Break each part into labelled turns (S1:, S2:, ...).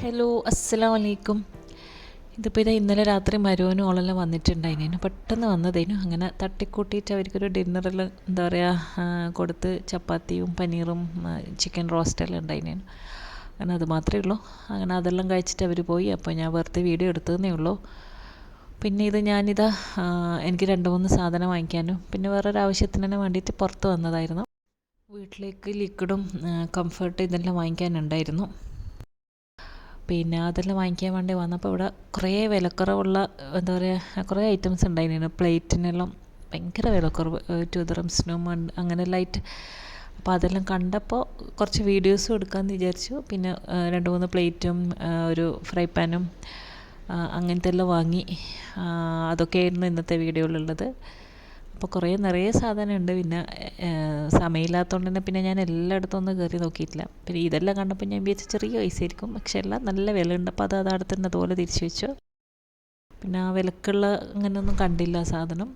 S1: Hello അസ്സലാമു അലൈക്കും. ഇതിപ്പോൾ ഇന്നലെ രാത്രി മരുവനും ഓളെല്ലാം വന്നിട്ടുണ്ടായിരുന്നു. പെട്ടെന്ന് വന്നതേനു. അങ്ങനെ തട്ടിക്കൂട്ടിയിട്ട് അവർക്കൊരു ഡിന്നറെല്ലാം എന്താ പറയുക കൊടുത്ത് ചപ്പാത്തിയും പനീറും ചിക്കൻ റോസ്റ്റെല്ലാം ഉണ്ടായിരുന്നു. അങ്ങനെ അത് മാത്രമേ ഉള്ളൂ. അങ്ങനെ അതെല്ലാം കഴിച്ചിട്ട് അവർ പോയി. അപ്പോൾ ഞാൻ വെറുതെ വീഡിയോ എടുത്തതേ ഉള്ളൂ. പിന്നെ ഞാനിതാ എനിക്ക് 2-3 സാധനം വാങ്ങിക്കാനും പിന്നെ വേറൊരു ആവശ്യത്തിന് വേണ്ടിയിട്ട് പുറത്ത് വന്നതായിരുന്നു. വീട്ടിലേക്ക് ലിക്വിഡും കംഫർട്ട് ഇതെല്ലാം വാങ്ങിക്കാനുണ്ടായിരുന്നു. പിന്നെ അതെല്ലാം വാങ്ങിക്കാൻ വേണ്ടി വന്നപ്പോൾ ഇവിടെ കുറേ വിലക്കുറവുള്ള എന്താ പറയുക കുറേ ഐറ്റംസ് ഉണ്ടായിരുന്നു. പ്ലേറ്റിനെല്ലാം ഭയങ്കര വിലക്കുറവ്, 2 ദിർഹംസിനും അങ്ങനെയെല്ലാം ആയിട്ട്. അപ്പോൾ അതെല്ലാം കണ്ടപ്പോൾ കുറച്ച് വീഡിയോസും എടുക്കാമെന്ന് വിചാരിച്ചു. പിന്നെ 2-3 പ്ലേറ്റും ഒരു ഫ്രൈ പാനും അങ്ങനത്തെ എല്ലാം വാങ്ങി. അതൊക്കെയായിരുന്നു ഇന്നത്തെ വീഡിയോയിലുള്ളത്. അപ്പോൾ കുറേ നിറയെ സാധനമുണ്ട്. പിന്നെ സമയമില്ലാത്തതുകൊണ്ട് തന്നെ പിന്നെ ഞാൻ എല്ലായിടത്തും ഒന്നും കയറി നോക്കിയിട്ടില്ല. പിന്നെ ഇതെല്ലാം കണ്ടപ്പോൾ ഞാൻ വിചാരിച്ച ചെറിയ പൈസ ആയിരിക്കും, പക്ഷെ എല്ലാം നല്ല വിലയുണ്ട്. അപ്പോൾ അത് അവിടെ തന്നെ അതുപോലെ തിരിച്ചു വെച്ചു. പിന്നെ ആ വിലക്കുള്ള അങ്ങനെയൊന്നും കണ്ടില്ല സാധനം.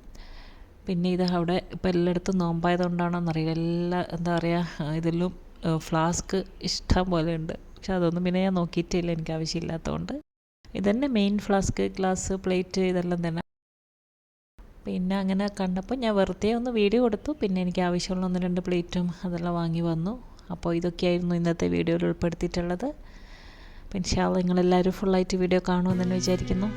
S1: പിന്നെ അവിടെ ഇപ്പോൾ എല്ലായിടത്തും നോമ്പായതുകൊണ്ടാണോന്നറിയില്ല, എല്ലാ എന്താ പറയുക ഇതെല്ലാം ഫ്ലാസ്ക് ഇഷ്ടം പോലെ ഉണ്ട്. പക്ഷെ അതൊന്നും പിന്നെ ഞാൻ നോക്കിയിട്ടില്ല, എനിക്ക് ആവശ്യമില്ലാത്തതുകൊണ്ട്. ഇതന്നെ മെയിൻ ഫ്ലാസ്ക്, ഗ്ലാസ്, പ്ലേറ്റ് ഇതെല്ലാം തന്നെ. പിന്നെ അങ്ങനെ കണ്ടപ്പോൾ ഞാൻ വെറുതെ ഒന്ന് വീഡിയോ കൊടുത്തു. പിന്നെ എനിക്ക് ആവശ്യമുള്ള 1-2 പ്ലേറ്റും അതെല്ലാം വാങ്ങി വന്നു. അപ്പോൾ ഇതൊക്കെയായിരുന്നു ഇന്നത്തെ വീഡിയോയിൽ ഉൾപ്പെടുത്തിയിട്ടുള്ളത്. അപ്പോൾ ഇൻഷാ അല്ലാഹ് നിങ്ങളെല്ലാവരും ഫുള്ളായിട്ട് വീഡിയോ കാണുമെന്ന് തന്നെ വിചാരിക്കുന്നു.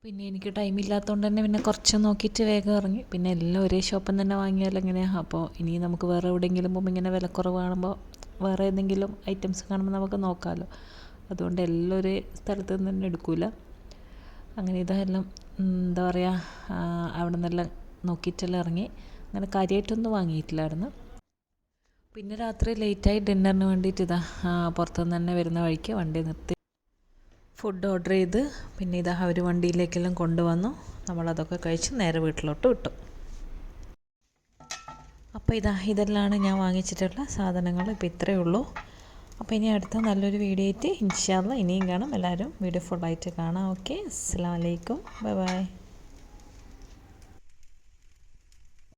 S1: പിന്നെ എനിക്ക് ടൈമില്ലാത്തതുകൊണ്ട് തന്നെ പിന്നെ കുറച്ച് നോക്കിയിട്ട് വേഗം ഇറങ്ങി. പിന്നെ എല്ലാം ഒരേ ഷോപ്പിൽ തന്നെ വാങ്ങിയാൽ എങ്ങനെയാണ്. അപ്പോൾ ഇനി നമുക്ക് വേറെ എവിടെയെങ്കിലും പോകുമ്പോൾ ഇങ്ങനെ വിലക്കുറവ് കാണുമ്പോൾ വേറെ ഏതെങ്കിലും ഐറ്റംസ് കാണുമ്പോൾ നമുക്ക് നോക്കാമല്ലോ. അതുകൊണ്ട് എല്ലാം ഒരേ സ്ഥലത്ത് നിന്ന് തന്നെ എടുക്കില്ല. അങ്ങനെ ഇതെല്ലാം എന്താ പറയുക അവിടെ നിന്നെല്ലാം നോക്കിയിട്ടെല്ലാം ഇറങ്ങി. അങ്ങനെ കാര്യമായിട്ടൊന്നും വാങ്ങിയിട്ടില്ലായിരുന്നു. പിന്നെ രാത്രി ലേറ്റായി ഡിന്നറിന് വേണ്ടിയിട്ട് പുറത്തുനിന്ന് തന്നെ വരുന്ന വഴിക്ക് വണ്ടി നിർത്തി ഫുഡ് ഓർഡർ ചെയ്ത് പിന്നെ അവർ വണ്ടിയിലേക്കെല്ലാം കൊണ്ടുവന്നു. നമ്മളതൊക്കെ കഴിച്ച് നേരെ വീട്ടിലോട്ട് വിട്ടു. അപ്പോൾ ഇതെല്ലാമാണ് ഞാൻ വാങ്ങിച്ചിട്ടുള്ള സാധനങ്ങൾ. ഇപ്പോൾ ഇത്രയേ ഉള്ളൂ. അപ്പോൾ ഇനി അടുത്ത നല്ലൊരു വീഡിയോ ആയിട്ട് ഇൻഷാ അല്ലാഹ് ഇനിയും കാണാം. എല്ലാവരും വീഡിയോ ഫുള്ളായിട്ട് കാണാം. ഓക്കെ, അസ്സലാമു അലൈക്കും, ബൈ ബൈ.